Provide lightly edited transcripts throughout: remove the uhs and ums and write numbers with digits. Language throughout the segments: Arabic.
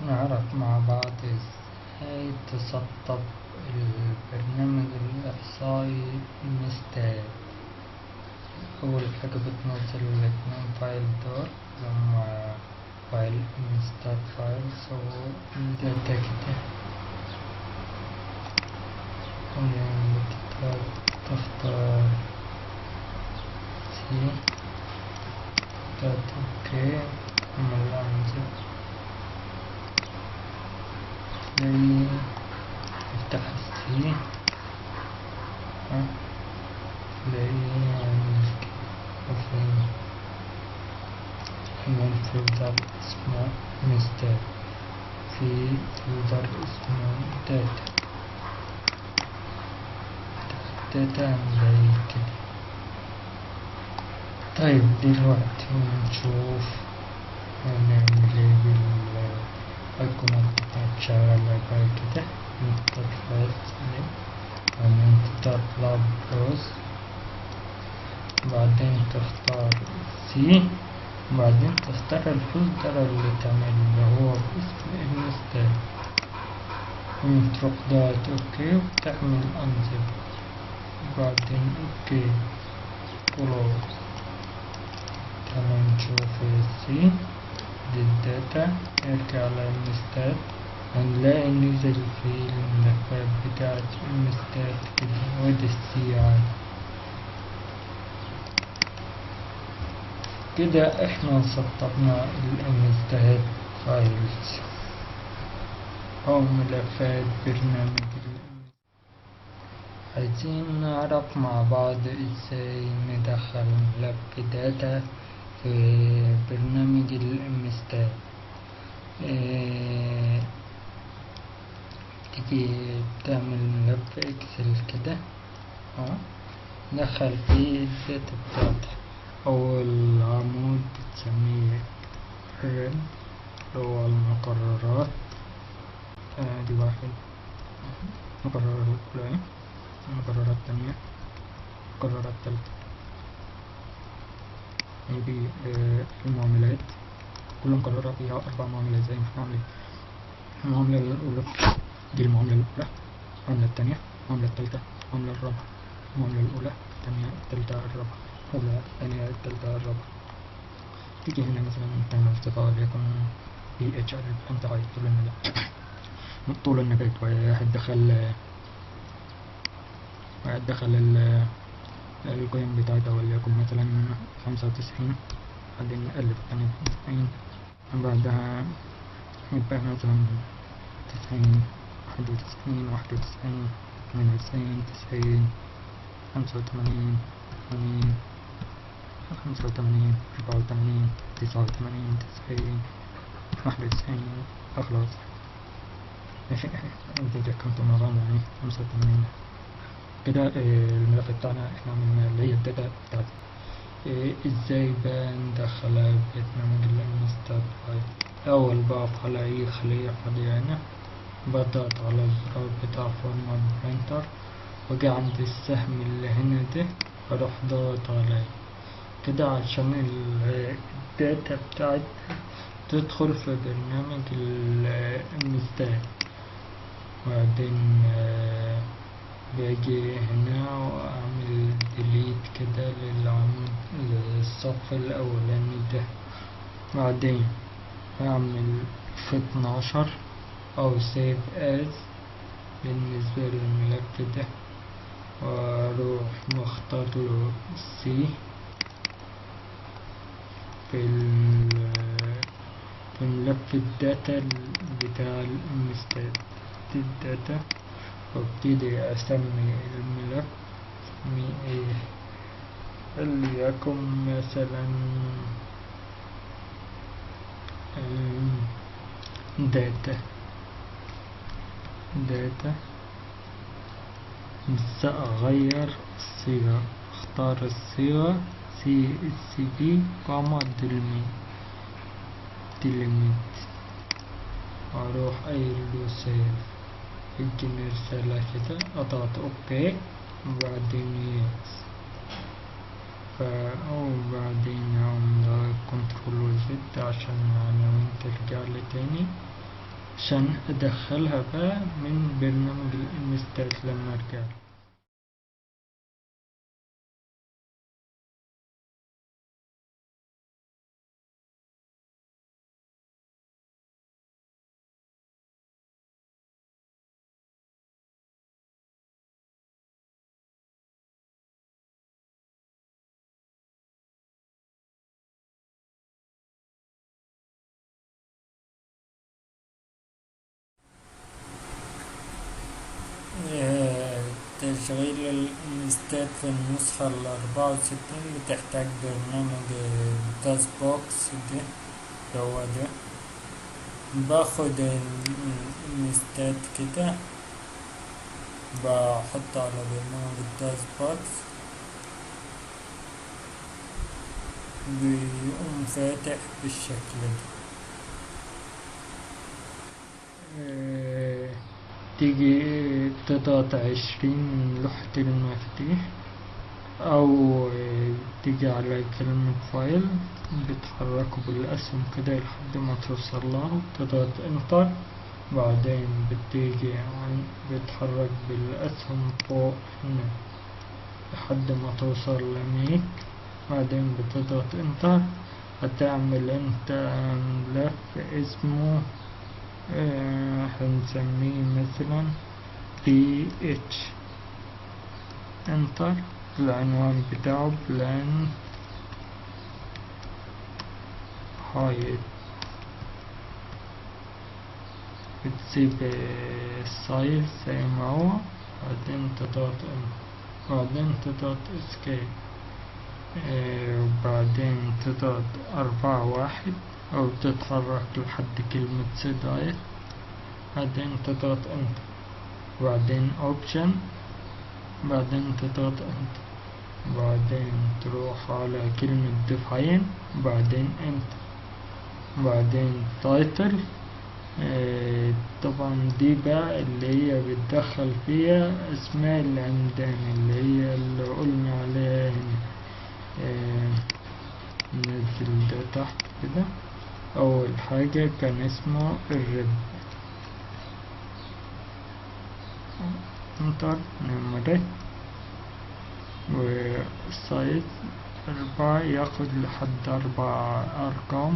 نعرف مع بعض ازاي تسطب البرنامج الإحصائي mstatc. أول حاجة بتنزل الاتنين فايل دول اللي هما فايل mstat files وداتا كده، تختار سي داتا اوكي نعمل انزل تلاقي افتح السي تلاقي عامل فولدر اسمه mstat، في فولدر اسمه داتا نلاقي كده. طيب دلوقتي نشوف هنعمل ايه بالايقونات بتاعت شغالة بقى كده. نختار فايلز ونختار لاب بروز، بعدين تختار سي، وبعدين تختار الفولدر اللي تعمل اللي هو باسم mstat، وتروح ضغط اوكي وتعمل انزل، بعدين اوكي كلوز. تعالوا نشوف السي دي الداتا، نرجع للمستات هنلاقي نزل في الملفات بتاعت المستات كده، ودي السي عادي كده. احنا سطبنا المستات فايلز او ملفات برنامج. عايزين نعرف مع بعض ازاي ندخل ملف داتا في برنامج المستات. تيجي بتعمل ملف اكسل كده دخل فيه الداتا بتاعتك. اول عمود بتسميه رن اللي هو المقررات، دي واحد مقررات الأولى، المقررات الثانية، المقررات الثالثة. دي المعاملات، كل مقررة فيها 4 معاملات زي ما احنا عاملين. المعاملة الأولى دي المعاملة الأولى، المعاملة الثانية، المعاملة الثالثة، المعاملة الرابعة. المعاملة الأولى، الثانية، الثالثة، الرابعة، الأولى، الثانية، الثالثة، الرابعة. تيجي هنا مثلا تعمل صفة وليكن PH أنت عايز طول النبات طول النبات، وهتدخل القيم بتاعتها وليكن مثلا 95، بعدين نقلب 92، بعدها يبقى مثلا 90، 91، 91، 92، 90، 85، 80، 85، 84، 89، 90، 91. خلاص انت كنت مع بعض يعني 85 كده. الملف بتاعنا احنا عملنا اللي هي الداتا بتاعتنا. ازاي بقى ندخلها ببرنامج المستات فايل؟ اول بقف على اي خلية فاضية هنا، بضغط على الزرار بتاع فورمات برينتر، واجي عند السهم اللي هنا ده اروح ضغط عليه كده عشان الداتا بتاعت تدخل في برنامج المستات. وبعدين باجي هنا واعمل ديليت كده للصف الاولاني ده، بعدين اعمل في 12 او سيف از بالنسبة للملف ده، واروح مختار له سي في ملف الداتا بتاع المستات الداتا، وابتدي اسمي الملف اسمي ايه وليكن مثلا داتا بس اغير الصيغة، اختار الصيغة CSV كوما ديليميت، اروح قايل له سيف، يجيني رسالة كده اضغط اوكي وبعدين يس، وبعدين اقوم ضغط كنترول وزد عشان العناوين ترجع لي تاني. عشان ادخلها بقى من برنامج المستات لما ارجع. تشغيل المستات في النسخة 64 بتحتاج برنامج تاس بوكس ده، هو ده. باخد المستات كده، بحط على برنامج التاس بوكس، بيقوم فاتح بالشكل ده. تيجي تضغط 20 من لوحة المفاتيح، أو تيجي على كلمة فايل بتحركه بالأسهم كده لحد ما توصل له، تضغط انتر. بعدين بتيجي بتحرك بالأسهم فوق هنا لحد ما توصل لميك. بعدين بتضغط انتر، هتعمل انت ملف اسمه هنسميه مثلا PH. انتر. العنوان بتاعه بلان هايت. بتسيب السايز زي ما هو، بعدين تضغط بعدين تضغط اسكيب، وبعدين تضغط 4-1 أو تتحرك لحد كلمة سيدايت. بعدين تضغط انتر، بعدين اوبشن، بعدين تضغط انتر، بعدين تروح على كلمة ديفاين، بعدين انتر، بعدين تايتل. طبعا دي بقى اللي هي بتدخل فيها اسماء العمدان اللي هي اللي قلنا عليها هنا. ننزل ده تحت كده. اول حاجة كان اسمه الرب، انتر نمرة، والسايز 4 ياخد لحد 4 أرقام.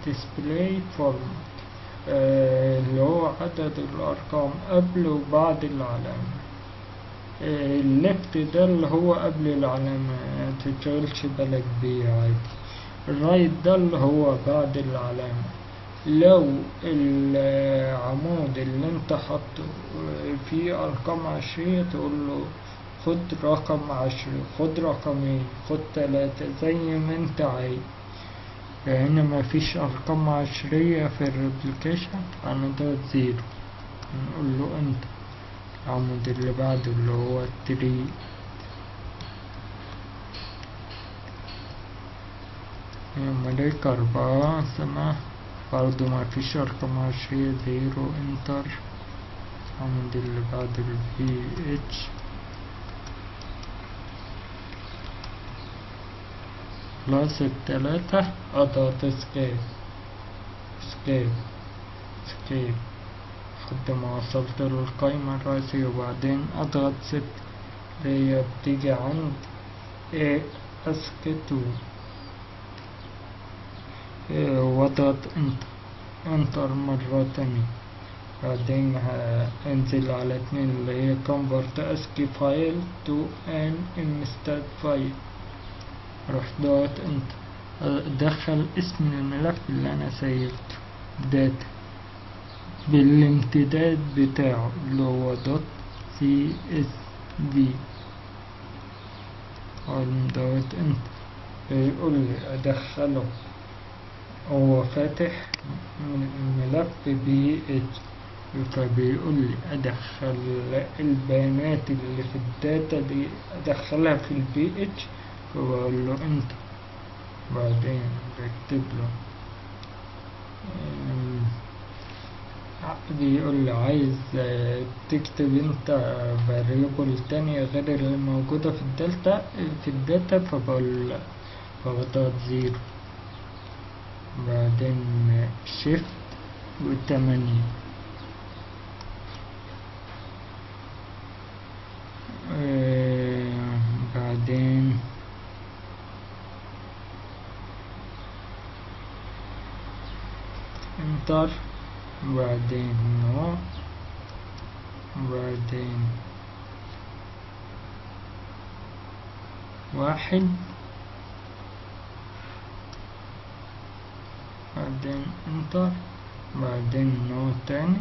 display format اللي هو عدد الأرقام قبل وبعد العلامة. الليفت ده اللي هو قبل العلامة، متشغلش بالك بيه عادي. الرايت ده اللي هو بعد العلامة. لو العمود اللي انت حاطه فيه أرقام 10 تقول له خد رقم 10، خد رقمين، خد 3، زي ما انت عايز. هنا مفيش أرقام 10 في الريبليكيشن، أنا ده 0. نقول له انت العمود اللي بعده اللي هو 3. ملاك 4 سماح، برضو مفيش أرقام 10، 0 انتر. العمود اللي بعده PH. خلاص 3 اضغط اسكيب اسكيب اسكيب لحد ما وصلت للقايمة الرئيسية، وبعدين اضغط 6 اللي هي بتيجي عند اسك 2، واضغط انتر مرة تانية. بعدين هنزل على 2 اللي هي convert ASCII file to an mstat file. روح ضغط انتر، ادخل اسم الملف اللي انا سيبته داتا بالامتداد بتاعه اللي هو .csv. ضغط انتر، يقول لي ادخله، هو فاتح من الملف PH، فبيقول لي ادخل البيانات اللي في الداتا دي ادخلها في PH، فبقول له انتر. بعدين بكتب له بيقول لي عايز تكتب انت فاريبل تانية غير اللي موجودة في الداتا، فبقول لا، فبضغط 0. بعدين شيفت و8 بعدين انتر، بعدين نو، بعدين 1، بعدين انتر، بعدين نو تاني،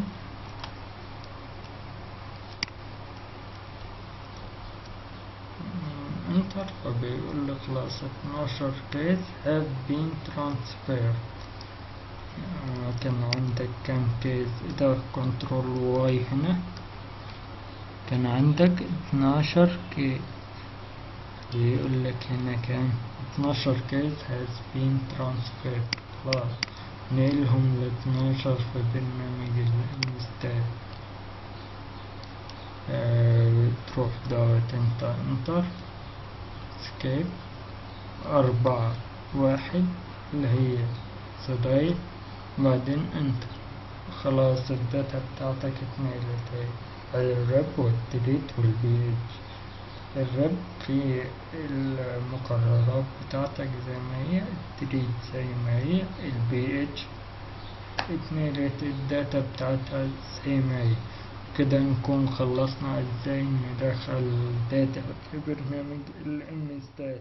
انتر. فبيقول لك خلاص 12 كيس have been transferred. كان عندك كام كيس؟ ده كنترول واي هنا كان عندك 12 كيس، بيقول لك هنا كام؟ 12 كيس has been transferred. خلاص نقلهم ل 12 في برنامج المستات. تروح دوت انت انتر سكيب 4 1 اللي هي صدايق، بعدين انت خلاص الداتا بتاعتك اتنقلت اهي. الرب والديليت والبي اتش. الرب في المقررات بتاعتك زي ما هي، الديليت زي ما هي، البي اتش اتنقلت الداتا بتاعتها زي ما هي. كده نكون خلصنا ازاي ندخل داتا في برنامج المستات.